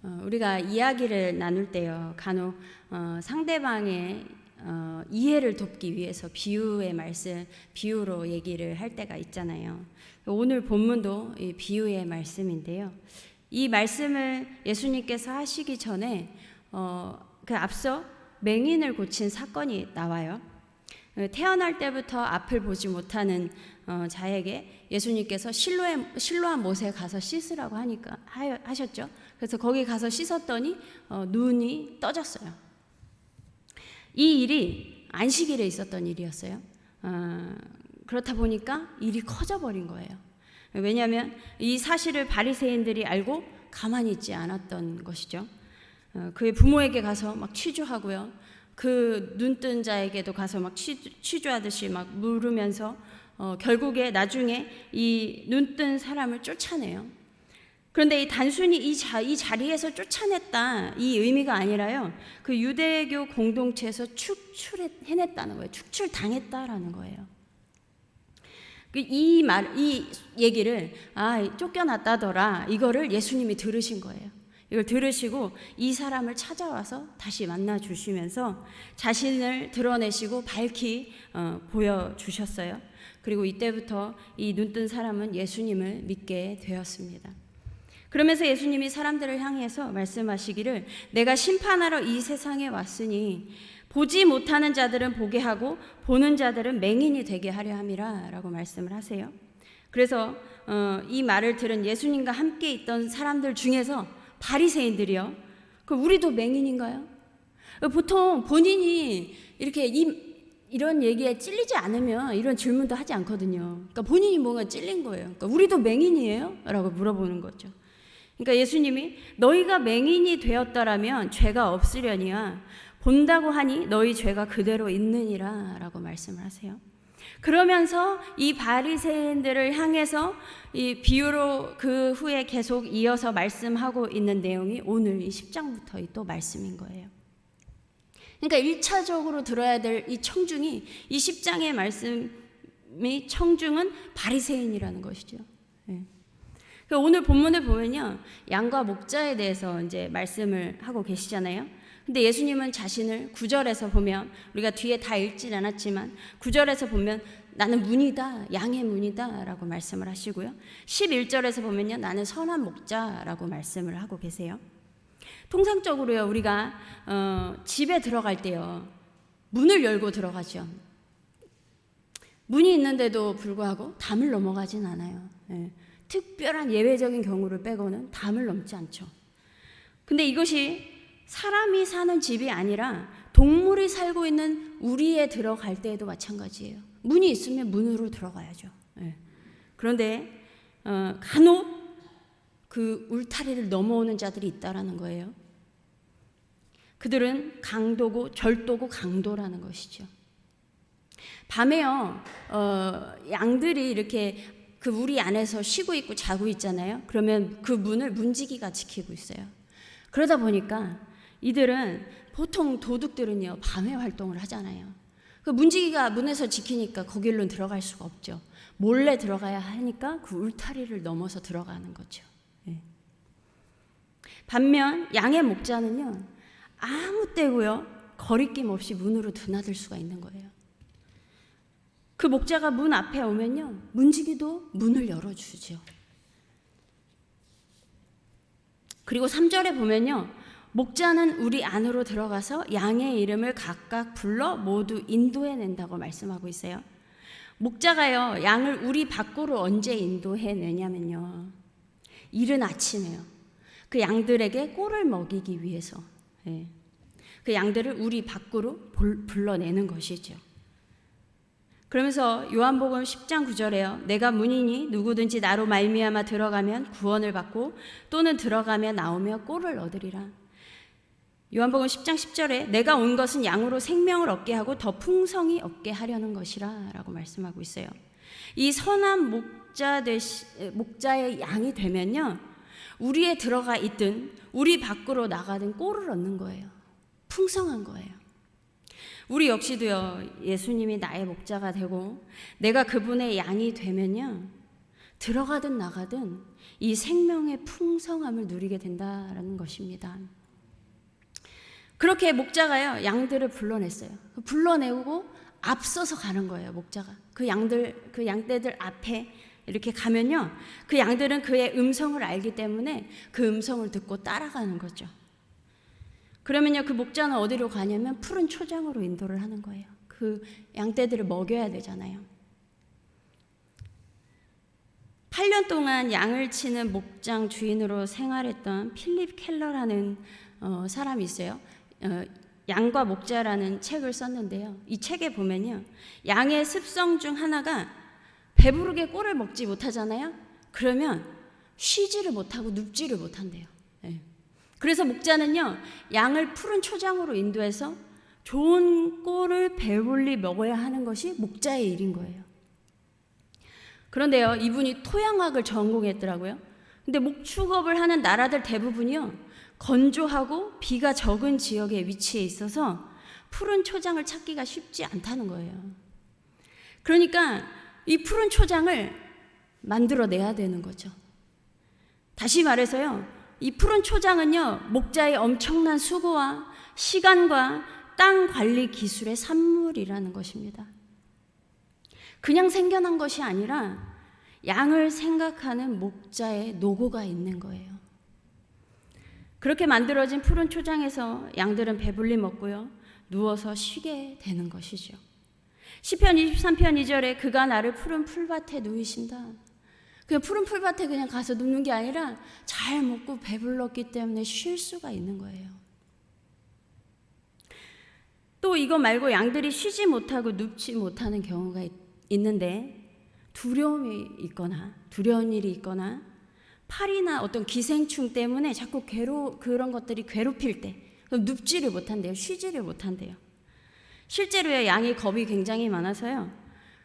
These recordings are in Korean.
우리가 이야기를 나눌 때요, 간혹 상대방의 이해를 돕기 위해서 비유의 말씀, 비유로 얘기를 할 때가 있잖아요. 오늘 본문도 이 비유의 말씀인데요. 이 말씀을 예수님께서 하시기 전에 그 앞서 맹인을 고친 사건이 나와요. 태어날 때부터 앞을 보지 못하는 자에게 예수님께서 실로암 못에 가서 씻으라고 하셨죠. 그래서 거기 가서 씻었더니 눈이 떠졌어요. 이 일이 안식일에 있었던 일이었어요. 그렇다 보니까 일이 커져버린 거예요. 왜냐하면 이 사실을 바리새인들이 알고 가만히 있지 않았던 것이죠. 그의 부모에게 가서 막 취조하고요. 그 눈뜬 자에게도 가서 막 취조하듯이 막 물으면서 결국에 나중에 이 눈뜬 사람을 쫓아내요. 그런데 단순히 이 자리에서 쫓아냈다 이 의미가 아니라요. 그 유대교 공동체에서 해냈다는 거예요. 축출당했다라는 거예요. 이 얘기를 쫓겨났다더라. 이거를 예수님이 들으신 거예요. 이걸 들으시고 이 사람을 찾아와서 다시 만나 주시면서 자신을 드러내시고 밝히 보여주셨어요. 그리고 이때부터 이 눈뜬 사람은 예수님을 믿게 되었습니다. 그러면서 예수님이 사람들을 향해서 말씀하시기를 내가 심판하러 이 세상에 왔으니 보지 못하는 자들은 보게 하고 보는 자들은 맹인이 되게 하려 함이라 라고 말씀을 하세요. 그래서 이 말을 들은 예수님과 함께 있던 사람들 중에서 바리새인들이요. 우리도 맹인인가요? 보통 본인이 이렇게 이런 얘기에 찔리지 않으면 이런 질문도 하지 않거든요. 그러니까 본인이 뭔가 찔린 거예요. 그러니까 우리도 맹인이에요? 라고 물어보는 거죠. 그러니까 예수님이 너희가 맹인이 되었더라면 죄가 없으려니와 본다고 하니 너희 죄가 그대로 있느니라 라고 말씀을 하세요. 그러면서 이 바리새인들을 향해서 이 비유로 그 후에 계속 이어서 말씀하고 있는 내용이 오늘 이 10장부터 또 말씀인 거예요. 그러니까 1차적으로 들어야 될 이 청중이 이 10장의 말씀이 청중은 바리새인이라는 것이죠. 네. 오늘 본문을 보면요, 양과 목자에 대해서 이제 말씀을 하고 계시잖아요. 근데 예수님은 자신을 9절에서 보면 우리가 뒤에 다 읽진 않았지만 9절에서 보면 나는 문이다, 양의 문이다 라고 말씀을 하시고요. 11절에서 보면요, 나는 선한 목자라고 말씀을 하고 계세요. 통상적으로요, 우리가 집에 들어갈 때요, 문을 열고 들어가죠. 문이 있는데도 불구하고 담을 넘어가진 않아요. 네. 특별한 예외적인 경우를 빼고는 담을 넘지 않죠. 근데 이것이 사람이 사는 집이 아니라 동물이 살고 있는 우리에 들어갈 때에도 마찬가지예요. 문이 있으면 문으로 들어가야죠. 네. 그런데 간혹 그 울타리를 넘어오는 자들이 있다라는 거예요. 그들은 강도고 절도고 강도라는 것이죠. 밤에요, 양들이 이렇게 그 우리 안에서 쉬고 있고 자고 있잖아요. 그러면 그 문을 문지기가 지키고 있어요. 그러다 보니까 이들은 보통 도둑들은요, 밤에 활동을 하잖아요. 그 문지기가 문에서 지키니까 거길로 들어갈 수가 없죠. 몰래 들어가야 하니까 그 울타리를 넘어서 들어가는 거죠. 네. 반면 양의 목자는요, 아무 때고요, 거리낌 없이 문으로 드나들 수가 있는 거예요. 그 목자가 문 앞에 오면요, 문지기도 문을 열어주죠. 그리고 3절에 보면요, 목자는 우리 안으로 들어가서 양의 이름을 각각 불러 모두 인도해낸다고 말씀하고 있어요. 목자가요, 양을 우리 밖으로 언제 인도해내냐면요, 이른 아침에요. 그 양들에게 꼴을 먹이기 위해서, 네. 그 양들을 우리 밖으로 불러내는 것이죠. 그러면서 요한복음 10장 9절에요. 내가 문이니 누구든지 나로 말미암아 들어가면 구원을 받고 또는 들어가며 나오며 꼴을 얻으리라. 요한복음 10장 10절에 내가 온 것은 양으로 생명을 얻게 하고 더 풍성히 얻게 하려는 것이라 라고 말씀하고 있어요. 이 선한 목자의 양이 되면요, 우리에 들어가 있든 우리 밖으로 나가든 꼴을 얻는 거예요. 풍성한 거예요. 우리 역시도요, 예수님이 나의 목자가 되고 내가 그분의 양이 되면요, 들어가든 나가든 이 생명의 풍성함을 누리게 된다라는 것입니다. 그렇게 목자가요, 양들을 불러냈어요. 불러내고 앞서서 가는 거예요, 목자가. 그 양떼들 앞에 이렇게 가면요, 그 양들은 그의 음성을 알기 때문에 그 음성을 듣고 따라가는 거죠. 그러면요, 그 목자는 어디로 가냐면 푸른 초장으로 인도를 하는 거예요. 그 양떼들을 먹여야 되잖아요. 8년 동안 양을 치는 목장 주인으로 생활했던 필립 켈러라는 사람이 있어요. 양과 목자라는 책을 썼는데요. 이 책에 보면요, 양의 습성 중 하나가 배부르게 꼴을 먹지 못하잖아요. 그러면 쉬지를 못하고 눕지를 못한대요. 네. 그래서 목자는요, 양을 푸른 초장으로 인도해서 좋은 꼴을 배불리 먹어야 하는 것이 목자의 일인 거예요. 그런데요, 이분이 토양학을 전공했더라고요. 근데 목축업을 하는 나라들 대부분이요, 건조하고 비가 적은 지역에 위치해 있어서 푸른 초장을 찾기가 쉽지 않다는 거예요. 그러니까 이 푸른 초장을 만들어내야 되는 거죠. 다시 말해서요, 이 푸른 초장은요, 목자의 엄청난 수고와 시간과 땅 관리 기술의 산물이라는 것입니다. 그냥 생겨난 것이 아니라 양을 생각하는 목자의 노고가 있는 거예요. 그렇게 만들어진 푸른 초장에서 양들은 배불리 먹고요, 누워서 쉬게 되는 것이죠. 시편 23편 2절에 그가 나를 푸른 풀밭에 누이신다. 그냥 푸른 풀밭에 그냥 가서 눕는 게 아니라 잘 먹고 배불렀기 때문에 쉴 수가 있는 거예요. 또 이거 말고 양들이 쉬지 못하고 눕지 못하는 경우가 있는데, 두려움이 있거나 두려운 일이 있거나 파리나 어떤 기생충 때문에 자꾸 그런 것들이 괴롭힐 때 그럼 눕지를 못한대요. 쉬지를 못한대요. 실제로요, 양이 겁이 굉장히 많아서요,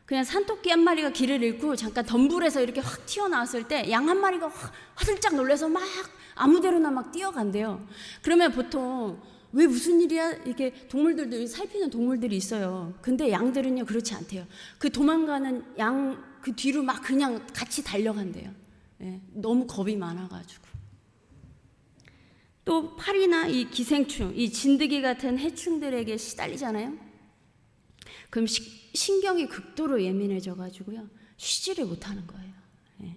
그냥 산토끼 한 마리가 길을 잃고 잠깐 덤불에서 이렇게 확 튀어나왔을 때 양 한 마리가 화들짝 놀라서 막 아무데로나 막 뛰어간대요. 그러면 보통 왜 무슨 일이야? 이렇게 동물들도 살피는 동물들이 있어요. 근데 양들은요, 그렇지 않대요. 그 도망가는 양 그 뒤로 막 그냥 같이 달려간대요. 예, 너무 겁이 많아가지고. 또 파리나 이 기생충, 이 진드기 같은 해충들에게 시달리잖아요. 그럼 신경이 극도로 예민해져가지고요, 쉬지를 못하는 거예요. 예.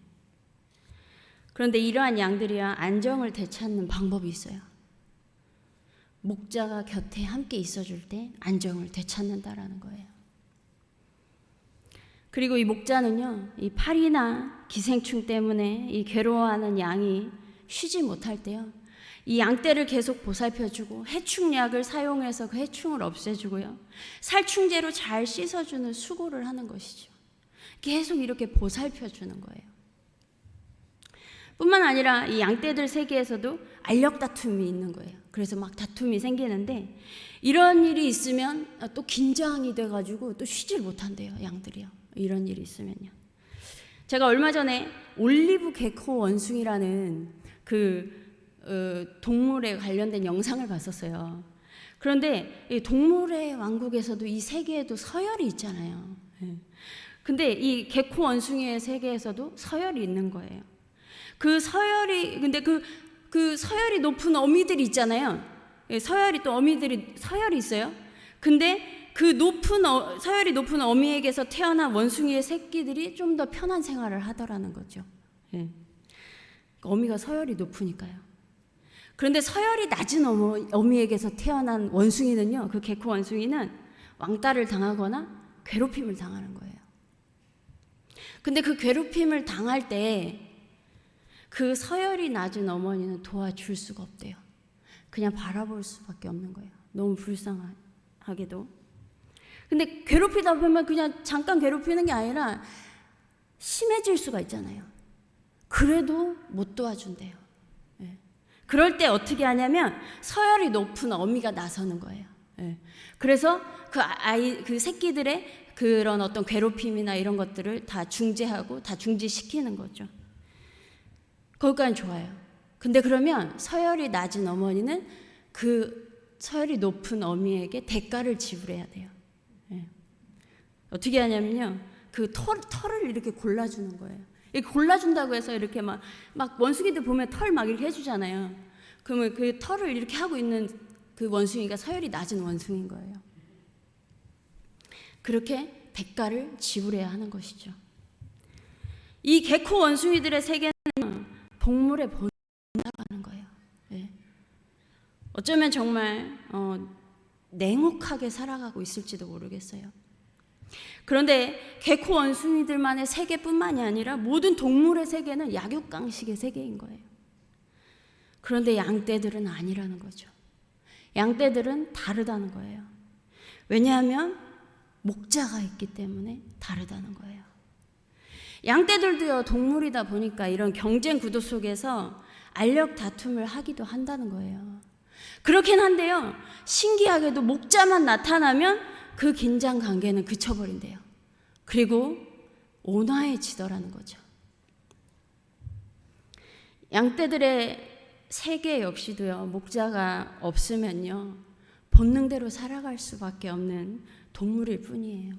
그런데 이러한 양들이야 안정을 되찾는 방법이 있어요. 목자가 곁에 함께 있어줄 때 안정을 되찾는다라는 거예요. 그리고 이 목자는요, 이 파리나 기생충 때문에 이 괴로워하는 양이 쉬지 못할 때요, 이 양떼를 계속 보살펴주고 해충약을 사용해서 그 해충을 없애주고요, 살충제로 잘 씻어주는 수고를 하는 것이죠. 계속 이렇게 보살펴주는 거예요. 뿐만 아니라 이 양떼들 세계에서도 알력 다툼이 있는 거예요. 그래서 막 다툼이 생기는데, 이런 일이 있으면 또 긴장이 돼가지고 또 쉬질 못한대요, 양들이요. 이런 일이 있으면요. 제가 얼마 전에 올리브 개코 원숭이라는 동물에 관련된 영상을 봤었어요. 그런데 이 동물의 왕국에서도 이 세계에도 서열이 있잖아요. 근데 이 개코 원숭이의 세계에서도 서열이 있는 거예요. 그 서열이, 근데 그 서열이 높은 어미들이 있잖아요. 서열이 또 어미들이 서열이 있어요. 근데 그 서열이 높은 어미에게서 태어난 원숭이의 새끼들이 좀 더 편한 생활을 하더라는 거죠. 예. 어미가 서열이 높으니까요. 그런데 서열이 낮은 어미에게서 태어난 원숭이는요, 그 개코 원숭이는 왕따를 당하거나 괴롭힘을 당하는 거예요. 근데 그 괴롭힘을 당할 때 그 서열이 낮은 어머니는 도와줄 수가 없대요. 그냥 바라볼 수밖에 없는 거예요. 너무 불쌍하게도. 근데 괴롭히다 보면 그냥 잠깐 괴롭히는 게 아니라 심해질 수가 있잖아요. 그래도 못 도와준대요. 예. 그럴 때 어떻게 하냐면 서열이 높은 어미가 나서는 거예요. 예. 그래서 그 새끼들의 그런 어떤 괴롭힘이나 이런 것들을 다 중재하고 다 중지시키는 거죠. 거기까지는 좋아요. 근데 그러면 서열이 낮은 어머니는 그 서열이 높은 어미에게 대가를 지불해야 돼요. 예. 어떻게 하냐면요, 그 털을 이렇게 골라주는 거예요. 이렇게 골라준다고 해서 이렇게 막 원숭이들 보면 털 막 이렇게 해주잖아요. 그러면 그 털을 이렇게 하고 있는 그 원숭이가 서열이 낮은 원숭이인 거예요. 그렇게 대가를 지불해야 하는 것이죠. 이 개코 원숭이들의 세계는 동물의 본능으로 가는 거예요. 네. 어쩌면 정말 냉혹하게 살아가고 있을지도 모르겠어요. 그런데 개코 원숭이들만의 세계뿐만이 아니라 모든 동물의 세계는 약육강식의 세계인 거예요. 그런데 양떼들은 아니라는 거죠. 양떼들은 다르다는 거예요. 왜냐하면 목자가 있기 때문에 다르다는 거예요. 양떼들도요, 동물이다 보니까 이런 경쟁 구도 속에서 알력 다툼을 하기도 한다는 거예요. 그렇긴 한데요, 신기하게도 목자만 나타나면 그 긴장 관계는 그쳐버린대요. 그리고 온화해지더라는 거죠. 양떼들의 세계 역시도요, 목자가 없으면요, 본능대로 살아갈 수밖에 없는 동물일 뿐이에요.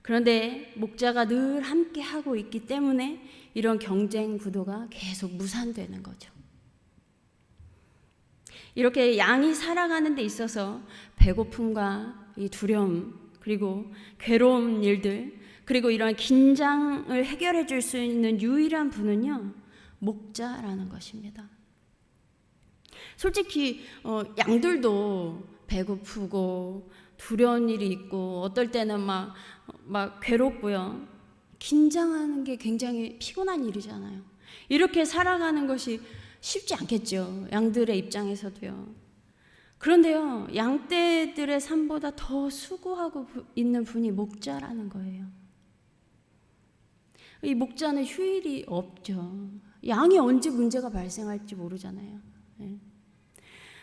그런데 목자가 늘 함께 하고 있기 때문에 이런 경쟁 구도가 계속 무산되는 거죠. 이렇게 양이 살아가는 데 있어서 배고픔과 이 두려움, 그리고 괴로운 일들, 그리고 이런 긴장을 해결해 줄 수 있는 유일한 분은요, 목자라는 것입니다. 솔직히 양들도 배고프고 두려운 일이 있고 어떨 때는 막 괴롭고요. 긴장하는 게 굉장히 피곤한 일이잖아요. 이렇게 살아가는 것이 쉽지 않겠죠. 양들의 입장에서도요. 그런데요, 양떼들의 삶보다 더 수고하고 있는 분이 목자라는 거예요. 이 목자는 휴일이 없죠. 양이 언제 문제가 발생할지 모르잖아요. 네.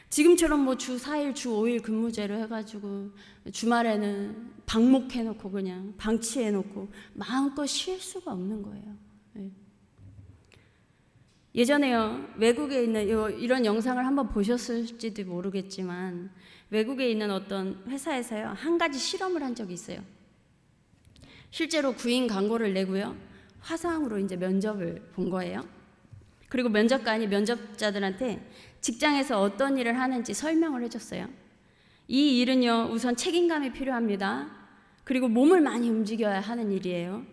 지금처럼 주 4일, 주 5일 근무제로 해가지고 주말에는 방목해놓고 그냥 방치해놓고 마음껏 쉴 수가 없는 거예요. 네. 예전에요, 외국에 있는 이런 영상을 한번 보셨을지도 모르겠지만 외국에 있는 어떤 회사에서요, 한 가지 실험을 한 적이 있어요. 실제로 구인 광고를 내고요, 화상으로 이제 면접을 본 거예요. 그리고 면접관이 면접자들한테 직장에서 어떤 일을 하는지 설명을 해줬어요. 이 일은요, 우선 책임감이 필요합니다. 그리고 몸을 많이 움직여야 하는 일이에요.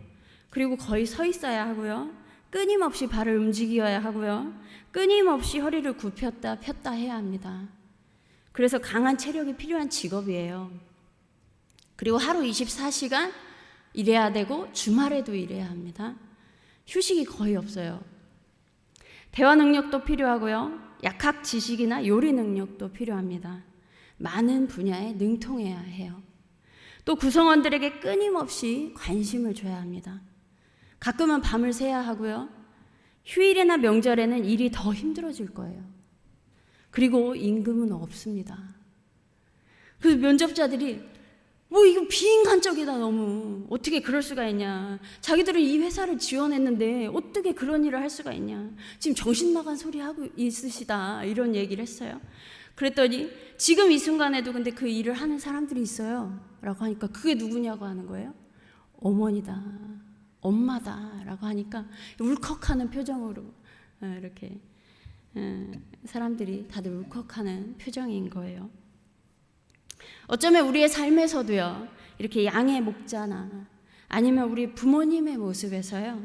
그리고 거의 서 있어야 하고요, 끊임없이 발을 움직여야 하고요, 끊임없이 허리를 굽혔다 폈다 해야 합니다. 그래서 강한 체력이 필요한 직업이에요. 그리고 하루 24시간 일해야 되고 주말에도 일해야 합니다. 휴식이 거의 없어요. 대화 능력도 필요하고요, 약학 지식이나 요리 능력도 필요합니다. 많은 분야에 능통해야 해요. 또 구성원들에게 끊임없이 관심을 줘야 합니다. 가끔은 밤을 새야 하고요, 휴일이나 명절에는 일이 더 힘들어질 거예요. 그리고 임금은 없습니다. 그 면접자들이 이거 비인간적이다, 너무. 어떻게 그럴 수가 있냐. 자기들은 이 회사를 지원했는데 어떻게 그런 일을 할 수가 있냐. 지금 정신 나간 소리 하고 있으시다. 이런 얘기를 했어요. 그랬더니 지금 이 순간에도 근데 그 일을 하는 사람들이 있어요. 라고 하니까 그게 누구냐고 하는 거예요. 어머니다. 엄마다. 라고 하니까 울컥하는 표정으로 이렇게 사람들이 다들 울컥하는 표정인 거예요. 어쩌면 우리의 삶에서도요, 이렇게 양의 목자나 아니면 우리 부모님의 모습에서요,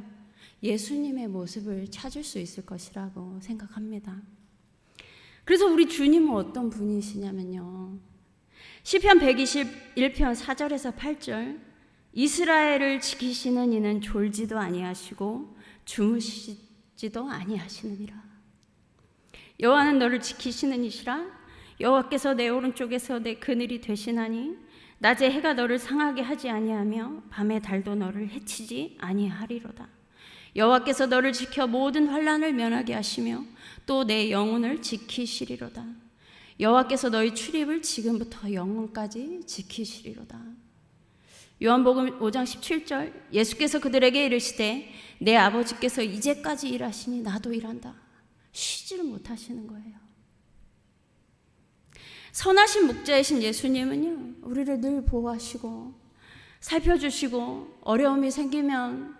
예수님의 모습을 찾을 수 있을 것이라고 생각합니다. 그래서 우리 주님은 어떤 분이시냐면요, 시편 121편 4절에서 8절, 이스라엘을 지키시는 이는 졸지도 아니하시고 주무시지도 아니하시느니라. 여호와는 너를 지키시는 이시라. 여호와께서 내 오른쪽에서 내 그늘이 되시나니 낮에 해가 너를 상하게 하지 아니하며 밤에 달도 너를 해치지 아니하리로다. 여호와께서 너를 지켜 모든 환난을 면하게 하시며 또 내 영혼을 지키시리로다. 여호와께서 너희 출입을 지금부터 영원까지 지키시리로다. 요한복음 5장 17절, 예수께서 그들에게 이르시되 내 아버지께서 이제까지 일하시니 나도 일한다. 쉬지를 못하시는 거예요. 선하신 목자이신 예수님은요, 우리를 늘 보호하시고 살펴주시고 어려움이 생기면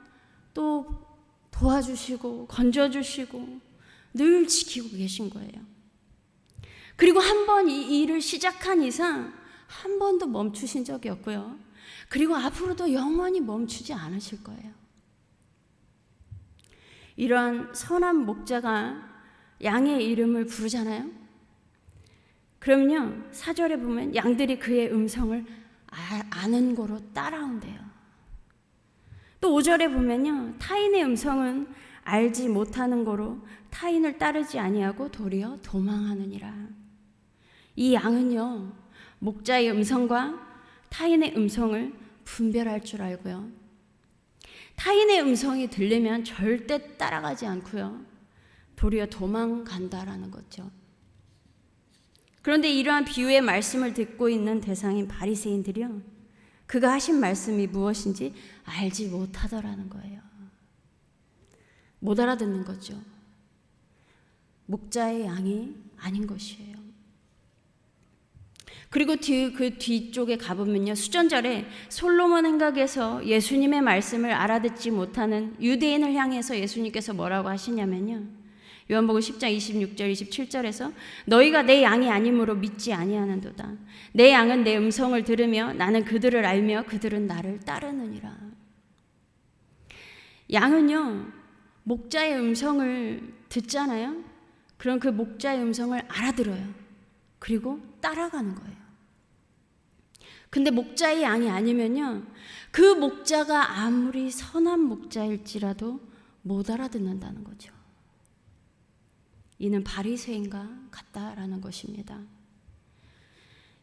또 도와주시고 건져주시고 늘 지키고 계신 거예요. 그리고 한 번 이 일을 시작한 이상 한 번도 멈추신 적이 없고요. 그리고 앞으로도 영원히 멈추지 않으실 거예요. 이러한 선한 목자가 양의 이름을 부르잖아요. 그럼요, 4절에 보면 양들이 그의 음성을 아는 거로 따라온대요. 또 5절에 보면요, 타인의 음성은 알지 못하는 거로 타인을 따르지 아니하고 도리어 도망하느니라. 이 양은요, 목자의 음성과 타인의 음성을 분별할 줄 알고요, 타인의 음성이 들리면 절대 따라가지 않고요, 도리어 도망간다라는 거죠. 그런데 이러한 비유의 말씀을 듣고 있는 대상인 바리새인들이요, 그가 하신 말씀이 무엇인지 알지 못하더라는 거예요. 못 알아듣는 거죠. 목자의 양이 아닌 것이에요. 그리고 그 뒤쪽에 가보면요, 수전절에 솔로몬 행각에서 예수님의 말씀을 알아듣지 못하는 유대인을 향해서 예수님께서 뭐라고 하시냐면요, 요한복음 10장 26절 27절에서 너희가 내 양이 아니므로 믿지 아니하는도다. 내 양은 내 음성을 들으며 나는 그들을 알며 그들은 나를 따르느니라. 양은요, 목자의 음성을 듣잖아요. 그럼 그 목자의 음성을 알아들어요. 그리고 따라가는 거예요. 근데 목자의 양이 아니면요, 그 목자가 아무리 선한 목자일지라도 못 알아듣는다는 거죠. 이는 바리새인과 같다라는 것입니다.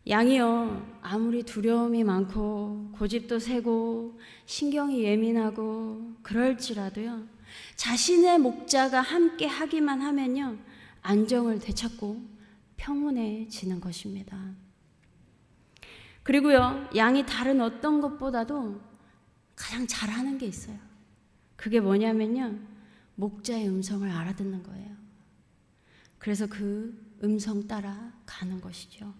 양이요, 아무리 두려움이 많고 고집도 세고 신경이 예민하고 그럴지라도요, 자신의 목자가 함께 하기만 하면요, 안정을 되찾고 평온해지는 것입니다. 그리고요, 양이 다른 어떤 것보다도 가장 잘하는 게 있어요. 그게 뭐냐면요, 목자의 음성을 알아듣는 거예요. 그래서 그 음성 따라 가는 것이죠.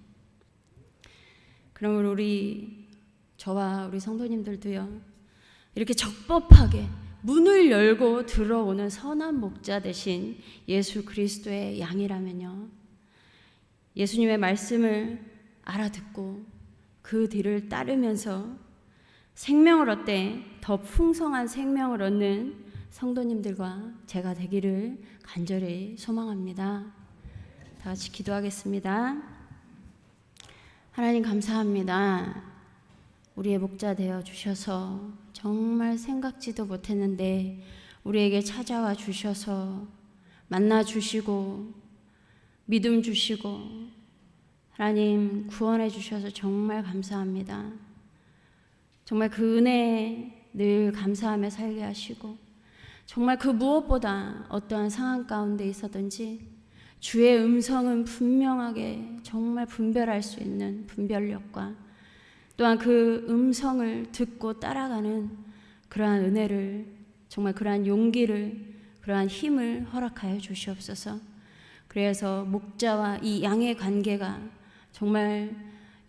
그러면 저와 우리 성도님들도요, 이렇게 적법하게 문을 열고 들어오는 선한 목자 대신 예수 그리스도의 양이라면요, 예수님의 말씀을 알아듣고 그 뒤를 따르면서 생명을 얻되 더 풍성한 생명을 얻는 성도님들과 제가 되기를 간절히 소망합니다. 다 같이 기도하겠습니다. 하나님 감사합니다. 우리의 목자 되어 주셔서 정말 생각지도 못했는데 우리에게 찾아와 주셔서 만나 주시고 믿음 주시고 하나님 구원해 주셔서 정말 감사합니다. 정말 그 은혜에 늘 감사하며 살게 하시고, 정말 그 무엇보다 어떠한 상황 가운데 있었든지 주의 음성은 분명하게 정말 분별할 수 있는 분별력과 또한 그 음성을 듣고 따라가는 그러한 은혜를, 정말 그러한 용기를, 그러한 힘을 허락하여 주시옵소서. 그래서 목자와 이 양의 관계가 정말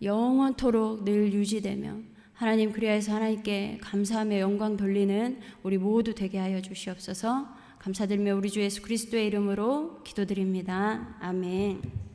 영원토록 늘 유지되며 하나님, 그리하여서 하나님께 감사하며 영광 돌리는 우리 모두 되게 하여 주시옵소서. 감사드리며 우리 주 예수 그리스도의 이름으로 기도드립니다. 아멘.